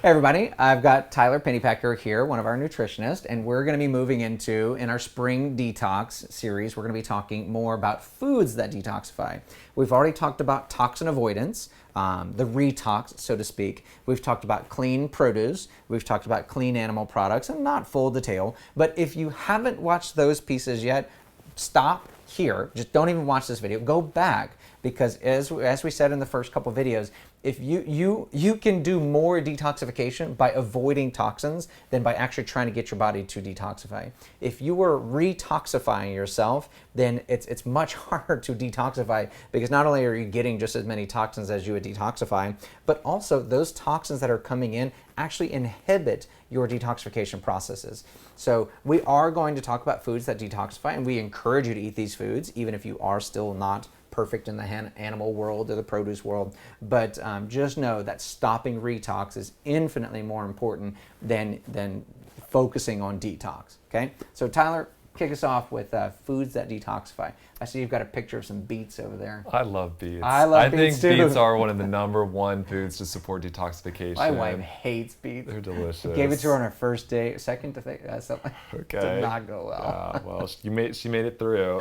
Hey everybody, I've got Tyler Pennypacker here, one of our nutritionists, and we're going to be moving into, in our spring detox series, we're going to be talking more about foods that detoxify. We've already talked about toxin avoidance, the retox, so to speak. We've talked about clean produce. We've talked about clean animal products, and not full detail. But if you haven't watched those pieces yet, stop here. Just don't even watch this video. Go back, because as we said in the first couple videos, if you can do more detoxification by avoiding toxins than by actually trying to get your body to detoxify. If you were retoxifying yourself, then it's much harder to detoxify, because not only are you getting just as many toxins as you would detoxify, but also those toxins that are coming in actually inhibit your detoxification processes. So we are going to talk about foods that detoxify, and we encourage you to eat these foods, even if you are still not perfect in the animal world or the produce world. But just know that stopping retox is infinitely more important than focusing on detox. Okay, so Tyler, kick us off with foods that detoxify. I see you've got a picture of some beets over there. I love beets. I think beets are one of the #1 foods to support detoxification. My wife hates beets. They're delicious. I gave it to her on her first date, second to something. Okay. Did not go well. Yeah, well, she made it through.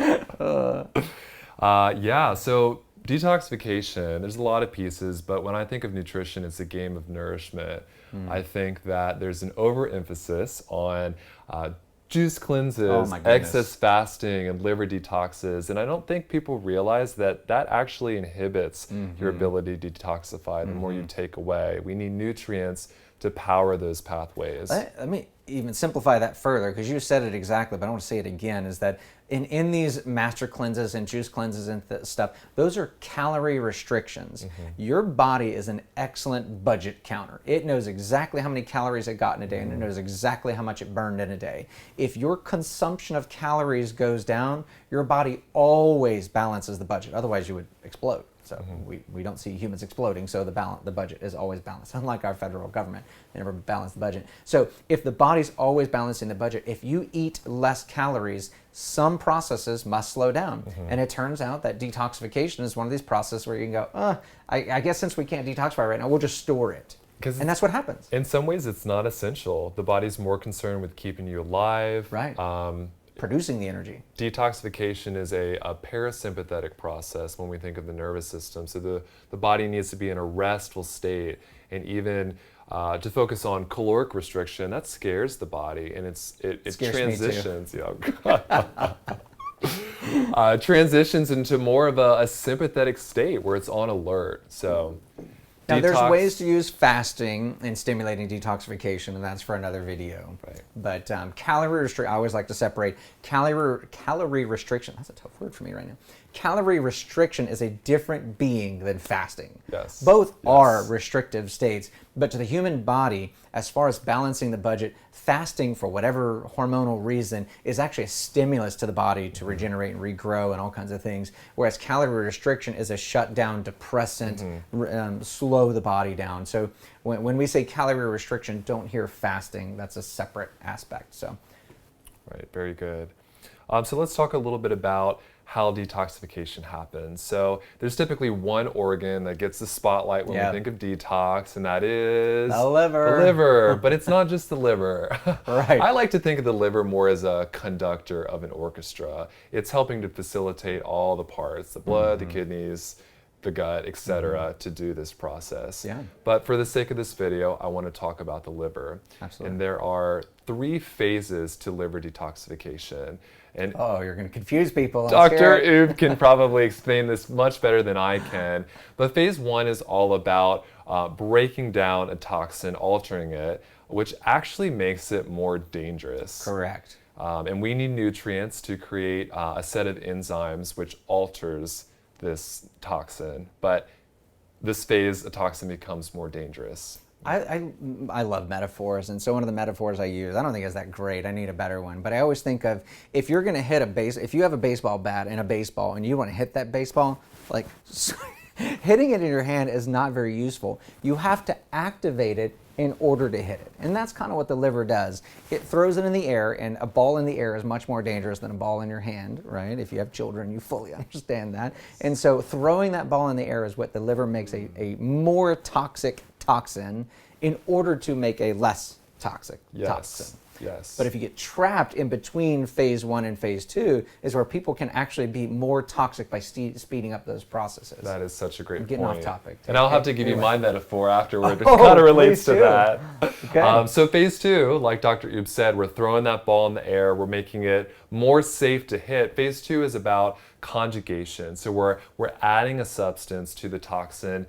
Yeah, so detoxification, there's a lot of pieces, but when I think of nutrition, it's a game of nourishment. I think that there's an overemphasis on juice cleanses, excess fasting, and liver detoxes, and I don't think people realize that that actually inhibits your ability to detoxify the more you take away. We need nutrients to power those pathways. Let me even simplify that further, because you said it exactly, but I want to say it again, is that in these master cleanses and juice cleanses and stuff, those are calorie restrictions. Your body is an excellent budget counter. It knows exactly how many calories it got in a day, and it knows exactly how much it burned in a day. If your consumption of calories goes down, your body always balances the budget. Otherwise, you would explode. So we don't see humans exploding, so the budget is always balanced. Unlike our federal government, they never balance the budget. So if the body's always balancing the budget, if you eat less calories, some processes must slow down. And it turns out that detoxification is one of these processes where you can go, I guess since we can't detoxify right now, we'll just store it. And that's what happens. In some ways, it's not essential. The body's more concerned with keeping you alive. Right. Producing the energy. Detoxification is a parasympathetic process when we think of the nervous system. So the body needs to be in a restful state, and even to focus on caloric restriction, that scares the body, and it transitions. Transitions into more of a sympathetic state where it's on alert. So. Now, there's ways to use fasting in stimulating detoxification, and that's for another video. Right. But calorie restriction, I always like to separate calorie restriction. That's a tough word for me right now. Calorie restriction is a different being than fasting. Yes. Both are restrictive states, but to the human body, as far as balancing the budget, fasting for whatever hormonal reason is actually a stimulus to the body to regenerate and regrow and all kinds of things, whereas calorie restriction is a shutdown depressant, slow the body down. So when we say calorie restriction, don't hear fasting. That's a separate aspect. So. Right, very good. So let's talk a little bit about how detoxification happens. So there's typically one organ that gets the spotlight when we think of detox, and that is the liver. The liver, but it's not just the liver. Right. I like to think of the liver more as a conductor of an orchestra. It's helping to facilitate all the parts, the blood, the kidneys, the gut, etc., to do this process. Yeah. But for the sake of this video, I want to talk about the liver. Absolutely. And there are 3 phases to liver detoxification. And you're going to confuse people. Dr. Oob can probably explain this much better than I can. But phase 1 is all about breaking down a toxin, altering it, which actually makes it more dangerous. Correct. And we need nutrients to create a set of enzymes which alters this toxin. But this phase, a toxin becomes more dangerous. I love metaphors, and so one of the metaphors I use, I don't think it's that great, I need a better one, but I always think of, if you're going to hit if you have a baseball bat and a baseball and you want to hit that baseball, like hitting it in your hand is not very useful. You have to activate it in order to hit it. And that's kind of what the liver does. It throws it in the air, and a ball in the air is much more dangerous than a ball in your hand, right? If you have children, you fully understand that. And so throwing that ball in the air is what the liver makes a more toxic toxin in order to make a less toxic toxin. Yes. But if you get trapped in between phase 1 and phase 2 is where people can actually be more toxic by speeding up those processes. That is such a great getting point. off topic. And I'll have to give you my metaphor afterward that Oh, kind of relates to please that. Okay. So phase 2, like Dr. Oob said, we're throwing that ball in the air. We're making it more safe to hit. Phase 2 is about conjugation. So we're adding a substance to the toxin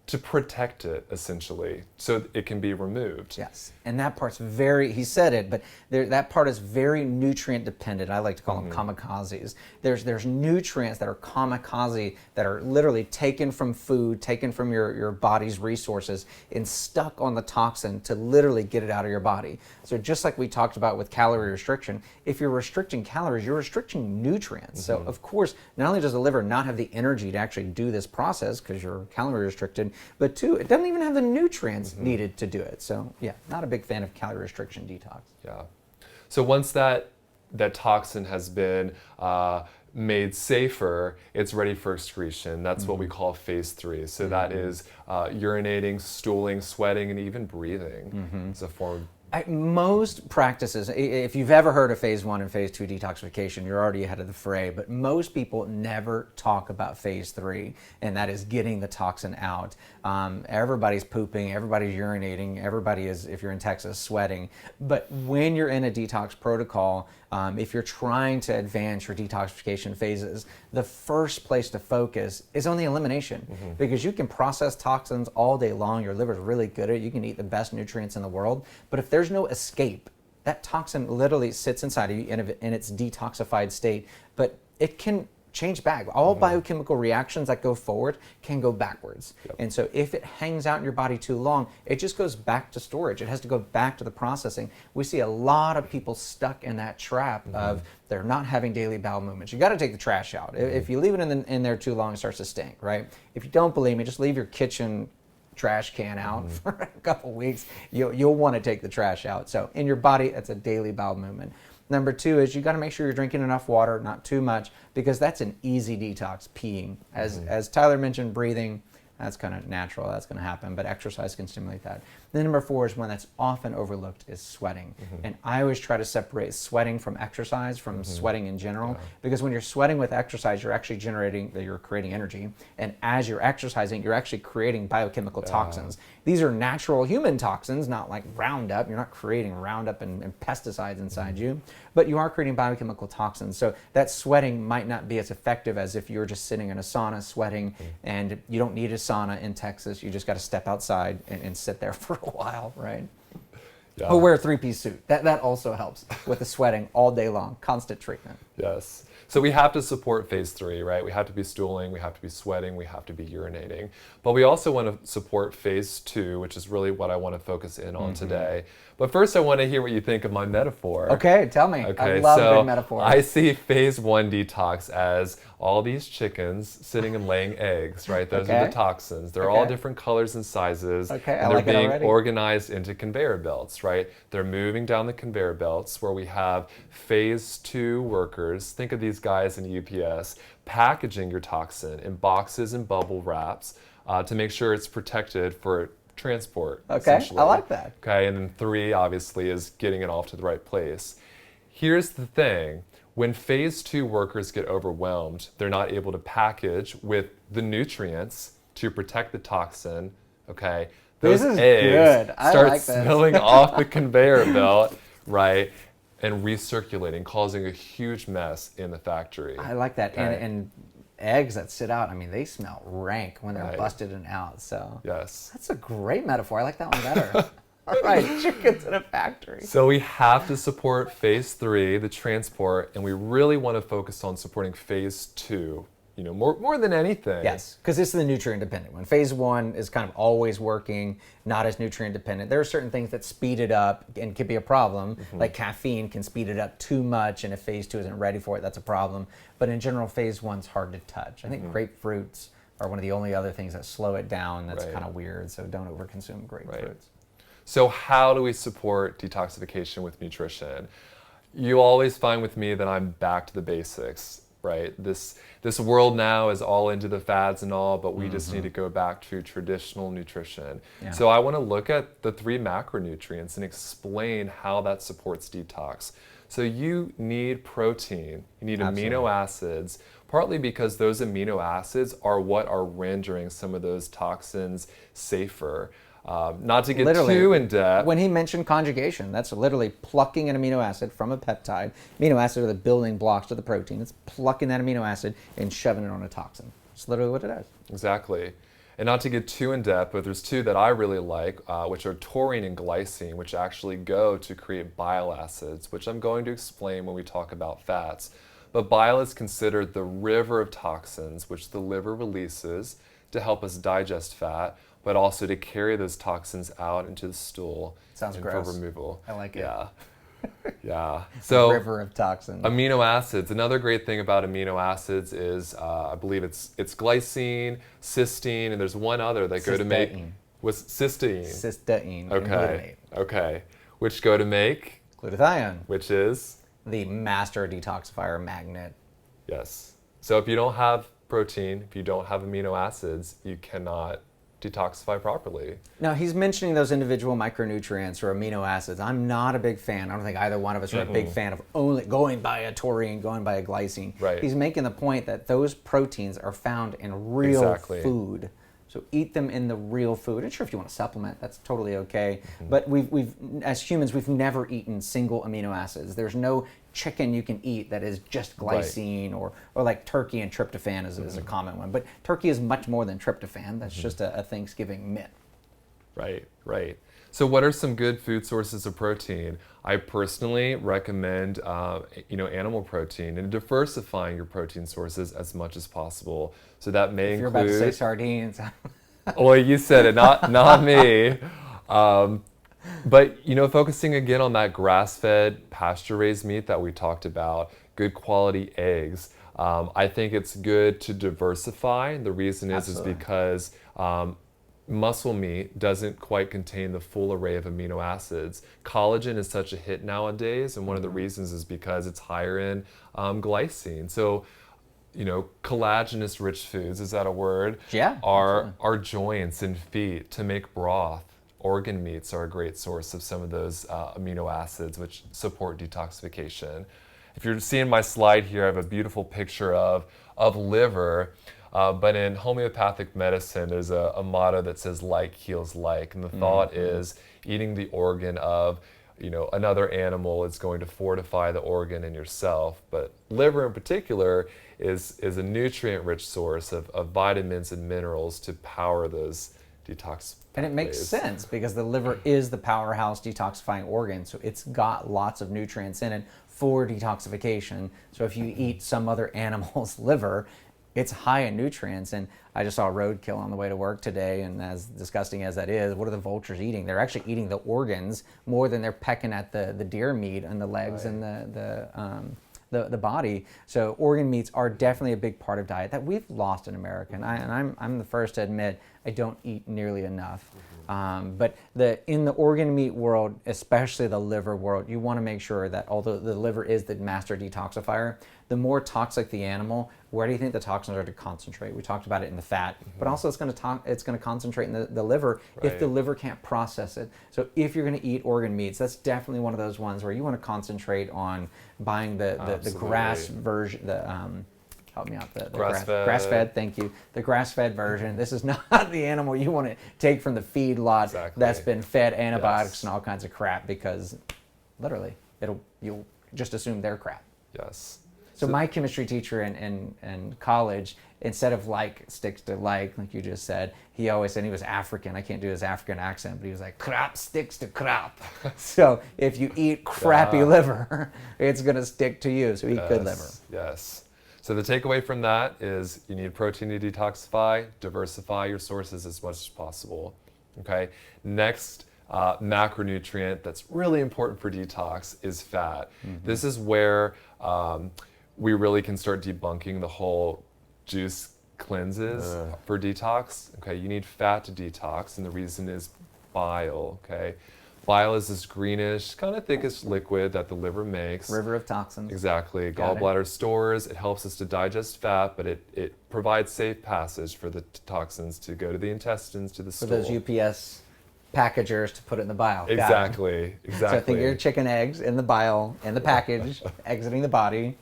to protect it, essentially, so it can be removed. Yes, and that part's very, he said it, but that part is very nutrient dependent. I like to call them kamikazes. There's nutrients that are kamikaze that are literally taken from food, taken from your body's resources, and stuck on the toxin to literally get it out of your body. So just like we talked about with calorie restriction, if you're restricting calories, you're restricting nutrients. So of course, not only does the liver not have the energy to actually do this process because you're calorie restricted, but two, it doesn't even have the nutrients needed to do it. So yeah, not a big fan of calorie restriction detox. Yeah. So once that toxin has been made safer, it's ready for excretion. That's what we call phase 3. So that is urinating, stooling, sweating, and even breathing. It's a form Most practices, if you've ever heard of phase 1 and phase 2 detoxification, you're already ahead of the fray, but most people never talk about phase 3, and that is getting the toxin out. Everybody's pooping, everybody's urinating, everybody is, if you're in Texas, sweating. But when you're in a detox protocol, if you're trying to advance your detoxification phases, the first place to focus is on the elimination, because you can process toxins all day long. Your liver's really good at it. You can eat the best nutrients in the world, but if there's no escape, that toxin literally sits inside of you in its detoxified state, but it can change back. All biochemical reactions that go forward can go backwards. And so if it hangs out in your body too long, it just goes back to storage. It has to go back to the processing. We see a lot of people stuck in that trap of they're not having daily bowel movements. You got to take the trash out. If you leave it in there too long, it starts to stink, right? If you don't believe me, just leave your kitchen trash can out for a couple weeks. You'll want to take the trash out. So in your body, it's a daily bowel movement. Number 2 is you got to make sure you're drinking enough water, not too much, because that's an easy detox, peeing. As Tyler mentioned, breathing, that's kind of natural, that's going to happen, but exercise can stimulate that. Then number 4 is one that's often overlooked, is sweating. And I always try to separate sweating from exercise, from sweating in general, because when you're sweating with exercise, you're actually you're creating energy. And as you're exercising, you're actually creating biochemical toxins. These are natural human toxins, not like Roundup. You're not creating Roundup and pesticides inside you, but you are creating biochemical toxins. So that sweating might not be as effective as if you're just sitting in a sauna sweating, and you don't need a sauna in Texas. You just got to step outside and sit there for a while, right? Yeah. Or wear a 3-piece suit. That also helps with the sweating all day long, constant treatment. Yes. So we have to support phase 3, right? We have to be stooling, we have to be sweating, we have to be urinating. But we also want to support phase 2, which is really what I want to focus in on today. But first I want to hear what you think of my metaphor. Okay, tell me. Okay, I love so good metaphors. I see phase 1 detox as all these chickens sitting and laying eggs, right? Those are the toxins. They're all different colors and sizes. Okay, and I they're like it being already. organized into conveyor belts, right? They're moving down the conveyor belts where we have phase 2 workers. Think of these guys in UPS packaging your toxin in boxes and bubble wraps to make sure it's protected for transport. Okay, I like that. Okay, and then 3 obviously is getting it off to the right place. Here's the thing. When phase 2 workers get overwhelmed, they're not able to package with the nutrients to protect the toxin, okay? Those This is eggs good. I start like this. spilling off the conveyor belt, right? And recirculating, causing a huge mess in the factory. I like that. Okay. And eggs that sit out, I mean, they smell rank when they're Right. busted and out. So Yes. that's a great metaphor. I like that one better. All right, chickens in a factory. So we have to support phase 3, the transport, and we really want to focus on supporting phase 2, you know, more than anything. Yes, because it's the nutrient dependent one. Phase 1 is kind of always working, not as nutrient dependent. There are certain things that speed it up and could be a problem, like caffeine can speed it up too much, and if phase 2 isn't ready for it, that's a problem. But in general, phase 1's hard to touch. I think grapefruits are one of the only other things that slow it down. That's kind of weird, so don't overconsume grapefruits. So how do we support detoxification with nutrition? You always find with me that I'm back to the basics. right? This world now is all into the fads and all, but we just need to go back to traditional nutrition. Yeah. So I want to look at the 3 macronutrients and explain how that supports detox. So you need protein, you need Absolutely. amino acids, partly because those amino acids are what are rendering some of those toxins safer. Not to get Literally, too in depth. when he mentioned conjugation, that's literally plucking an amino acid from a peptide. Amino acids are the building blocks to the protein. It's plucking that amino acid and shoving it on a toxin. It's literally what it is. Exactly. And not to get too in depth, but there's 2 that I really like, which are taurine and glycine, which actually go to create bile acids, which I'm going to explain when we talk about fats. But bile is considered the river of toxins, which the liver releases to help us digest fat, but also to carry those toxins out into the stool Sounds and gross. for removal. I like it. Yeah. Yeah. So River of toxins. amino acids. Another great thing about amino acids is I believe it's glycine, cysteine, and there's one other that go to make Cysteine. was cysteine. Cysteine and Okay. glutamate. Okay. Which go to make, Glutathione, which is the master detoxifier magnet. yes. So if you don't have protein, if you don't have amino acids, you cannot detoxify properly. Now, he's mentioning those individual micronutrients or amino acids. I'm not a big fan. I don't think either one of us are a big fan of only going by a taurine, going by a glycine. Right. He's making the point that those proteins are found in real Exactly. food. So eat them in the real food. And sure, if you want to supplement, that's totally okay. But we've as humans, we've never eaten single amino acids. There's no chicken you can eat that is just glycine or like turkey and tryptophan is a common one. But turkey is much more than tryptophan. That's just a Thanksgiving myth. Right, right. So what are some good food sources of protein? I personally recommend, animal protein and diversifying your protein sources as much as possible. So that may If you're include. about to say sardines. Well, you said it, not me. But focusing again on that grass-fed, pasture-raised meat that we talked about, good quality eggs. I think it's good to diversify. The reason is Absolutely. because muscle meat doesn't quite contain the full array of amino acids. Collagen is such a hit nowadays, and one of the reasons is because it's higher in glycine. So, collagenous rich foods, is that a word? Yeah, Are joints and feet to make broth. Organ meats are a great source of some of those amino acids which support detoxification. If you're seeing my slide here, I have a beautiful picture of liver. But in homeopathic medicine, there's a motto that says like heals like. And the thought is eating the organ of another animal is going to fortify the organ in yourself. But liver in particular is a nutrient-rich source of vitamins and minerals to power those detox And it makes pathways. sense because the liver is the powerhouse detoxifying organ. So it's got lots of nutrients in it for detoxification. So if you eat some other animal's liver, it's high in nutrients. And I just saw roadkill on the way to work today, and as disgusting as that is, what are the vultures eating? They're actually eating the organs more than they're pecking at the deer meat and the legs and the body. So organ meats are definitely a big part of diet that we've lost in America. And I'm the first to admit I don't eat nearly enough. But in the organ meat world, especially the liver world, you want to make sure that although the liver is the master detoxifier, the more toxic the animal, where do you think the toxins are to concentrate? We talked about it in the fat, but also it's going to concentrate in the liver if the liver can't process it. So if you're going to eat organ meats, that's definitely one of those ones where you want to concentrate on buying the grass version, help me out, the grass-fed, thank you. The grass-fed version. This is not the animal you want to take from the feedlot that's been fed antibiotics and all kinds of crap, because literally you'll just assume they're crap. Yes. So my chemistry teacher in college, instead of like sticks to like you just said, he always said, he was African. I can't do his African accent, but he was like, crap sticks to crap. So if you eat crappy liver, it's going to stick to you. So eat good liver. Yes. So the takeaway from that is you need protein to detoxify, diversify your sources as much as possible. Okay. Next macronutrient that's really important for detox is fat. This is where we really can start debunking the whole juice cleanses for detox. Okay, you need fat to detox, and the reason is bile. Okay, Bile is this greenish, kind of thickish liquid that the liver makes. River of toxins. Exactly. Got it. Gallbladder stores, it helps us to digest fat, but it provides safe passage for the toxins to go to the intestines, to the For stool. those UPS packagers to put it in the bile. Got it. Exactly. So I think your chicken eggs in the bile, in the package, exiting the body.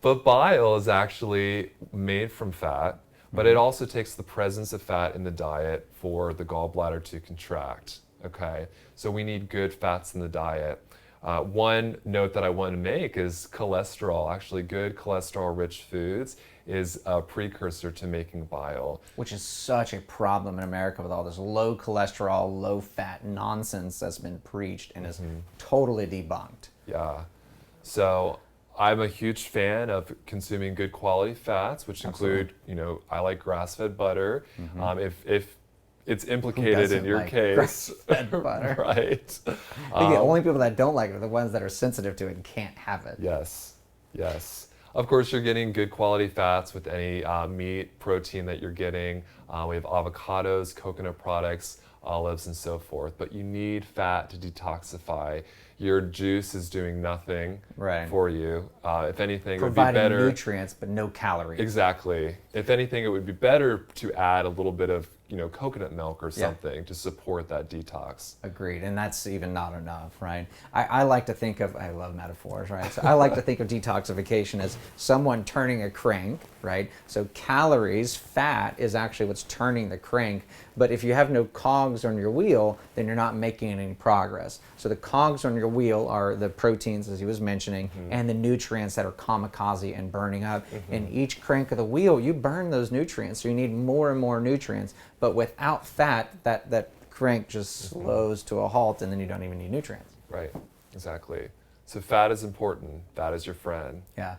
But bile is actually made from fat, but it also takes the presence of fat in the diet for the gallbladder to contract. Okay, so we need good fats in the diet. One note that I want to make is cholesterol. Actually, good cholesterol-rich foods is a precursor to making bile. Which is such a problem in America with all this low cholesterol, low fat nonsense that's been preached and is totally debunked. Yeah. So I'm a huge fan of consuming good quality fats, which include, I like grass-fed butter. If it's implicated in your like case, grass-fed butter? right? I think the only people that don't like it are the ones that are sensitive to it and can't have it. Yes. Of course, you're getting good quality fats with any meat, protein that you're getting. We have avocados, coconut products, olives, and so forth. But you need fat to detoxify. Your juice is doing nothing for you. If anything, Providing it would be better. nutrients, but no calories. Exactly. If anything, it would be better to add a little bit of coconut milk or something to support that detox. Agreed, and that's even not enough, right? I like to think of, I love metaphors, right? So I like to think of detoxification as someone turning a crank, right? So calories, fat is actually what's turning the crank, but if you have no cogs on your wheel, then you're not making any progress. So the cogs on your wheel are the proteins, as he was mentioning, and the nutrients that are kamikaze and burning up. In each crank of the wheel, you burn those nutrients, so you need more and more nutrients. But without fat, that crank just slows to a halt, and then you don't even need nutrients. Right, exactly. So fat is important. Fat is your friend. Yeah.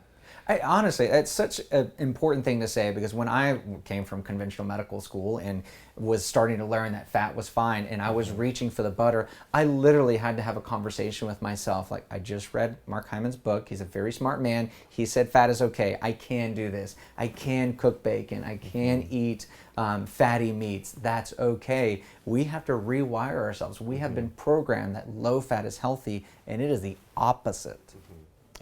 Honestly, it's such an important thing to say, because when I came from conventional medical school and was starting to learn that fat was fine and I was reaching for the butter, I literally had to have a conversation with myself. Like, I just read Mark Hyman's book. He's a very smart man. He said fat is okay. I can do this. I can cook bacon. I can eat fatty meats. That's okay. We have to rewire ourselves. We have been programmed that low fat is healthy, and it is the opposite.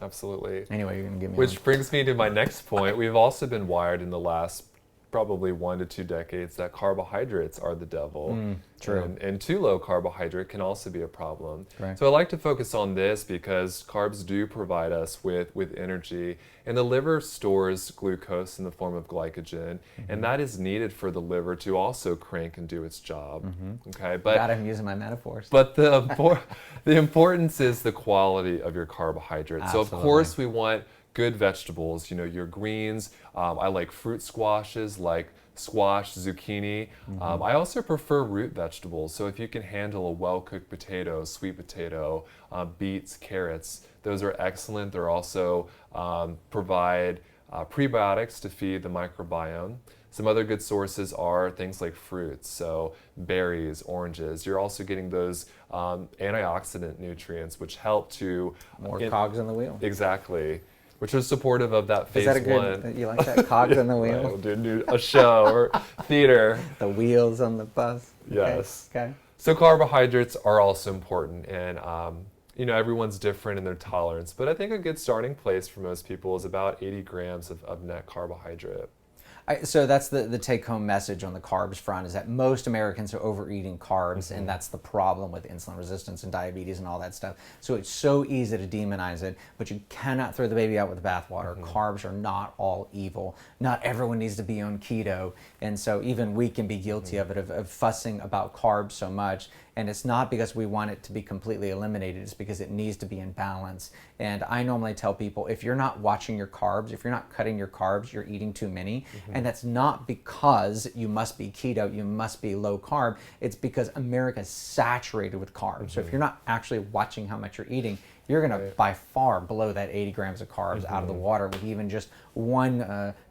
Absolutely. Anyway, you're going to give me Which brings me to my next point. We've also been wired in the last probably 1 to 2 decades that carbohydrates are the devil. True. And too low carbohydrate can also be a problem. Right. So I like to focus on this because carbs do provide us with energy, and the liver stores glucose in the form of glycogen, and that is needed for the liver to also crank and do its job. Okay, but God, I'm using my metaphors. But the importance is the quality of your carbohydrates. So of course we want good vegetables, your greens. I like fruit squashes like squash, zucchini. I also prefer root vegetables. So if you can handle a well-cooked potato, sweet potato, beets, carrots, those are excellent. They're also provide prebiotics to feed the microbiome. Some other good sources are things like fruits, so berries, oranges. You're also getting those antioxidant nutrients, which help to... More cogs in the wheel. Exactly. Which is supportive of that phase one. Is that a good, you like that, cogs in the wheel? Right, we'll do a show or theater. The wheels on the bus. Yes. Okay. So carbohydrates are also important, and everyone's different in their tolerance, but I think a good starting place for most people is about 80 grams of net carbohydrate. So that's the take-home message on the carbs front, is that most Americans are overeating carbs, and that's the problem with insulin resistance and diabetes and all that stuff. So it's so easy to demonize it, but you cannot throw the baby out with the bathwater. Carbs are not all evil. Not everyone needs to be on keto, and so even we can be guilty of it, of fussing about carbs so much. And it's not because we want it to be completely eliminated, it's because it needs to be in balance. And I normally tell people, if you're not watching your carbs, if you're not cutting your carbs, you're eating too many. And that's not because you must be keto, you must be low carb. It's because America is saturated with carbs. So if you're not actually watching how much you're eating, you're going to by far blow that 80 grams of carbs out of the water with even just one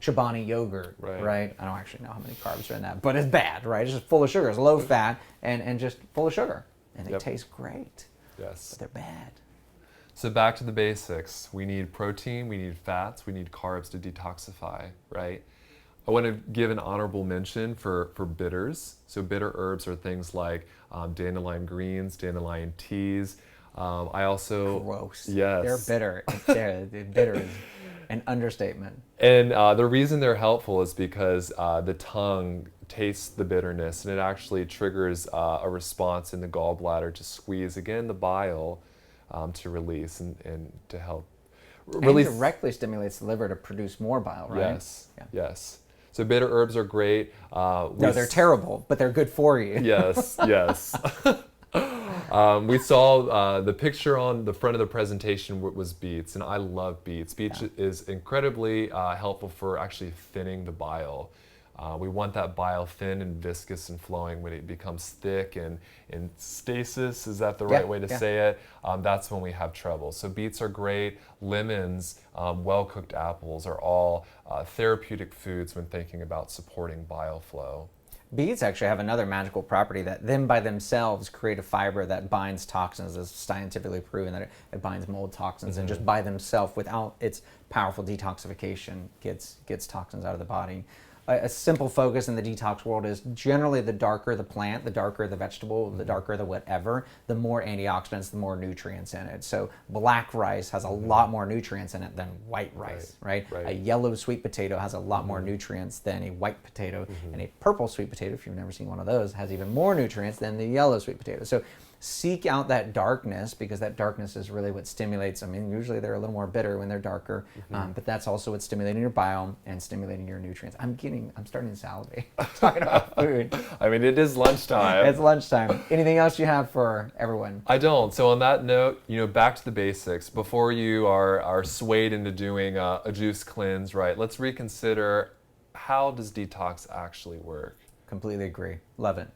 Chobani yogurt, right? I don't actually know how many carbs are in that, but it's bad, right? It's just full of sugar. It's low fat and just full of sugar. And they taste great, yes, but they're bad. So back to the basics. We need protein, we need fats, we need carbs to detoxify, right? I want to give an honorable mention for bitters. So bitter herbs are things like dandelion greens, dandelion teas. I also Gross. yes, They're bitter. They're bitter is an understatement. and the reason they're helpful is because the tongue tastes the bitterness, and it actually triggers a response in the gallbladder to squeeze again the bile to release and to help release. And directly stimulates the liver to produce more bile, right? Yes, yes. So bitter herbs are great. No, they're terrible, but they're good for you. Yes, yes. We saw the picture on the front of the presentation was beets, and I love beets. Beets is incredibly helpful for actually thinning the bile. We want that bile thin and viscous and flowing. When it becomes thick and in stasis, is that the right way to say it? That's when we have trouble. So beets are great. Lemons, well-cooked apples are all therapeutic foods when thinking about supporting bile flow. Beets actually have another magical property that them by themselves create a fiber that binds toxins. It's scientifically proven that it binds mold toxins, and just by themselves, without its powerful detoxification, gets toxins out of the body. A simple focus in the detox world is generally the darker the plant, the darker the vegetable, the darker the whatever, the more antioxidants, the more nutrients in it. So black rice has a lot more nutrients in it than white rice, right? A yellow sweet potato has a lot more nutrients than a white potato, and a purple sweet potato, if you've never seen one of those, has even more nutrients than the yellow sweet potato. So seek out that darkness, because that darkness is really what stimulates. I mean, usually they're a little more bitter when they're darker, but that's also what's stimulating your bile and stimulating your nutrients. I'm starting to salivate talking about food. I mean, it is lunchtime. It's lunchtime. Anything else you have for everyone? I don't. So on that note, back to the basics. Before you are swayed into doing a juice cleanse, right? Let's reconsider, how does detox actually work? Completely agree. Love it.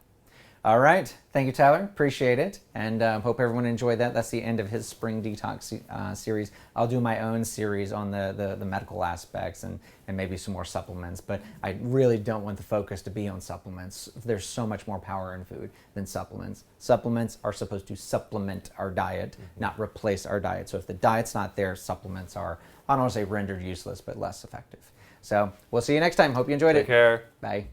All right. Thank you, Tyler. Appreciate it. And hope everyone enjoyed that. That's the end of his spring detox series. I'll do my own series on the medical aspects and maybe some more supplements. But I really don't want the focus to be on supplements. There's so much more power in food than supplements. Supplements are supposed to supplement our diet, not replace our diet. So if the diet's not there, supplements are, I don't want to say rendered useless, but less effective. So we'll see you next time. Hope you enjoyed it. Take care. Bye.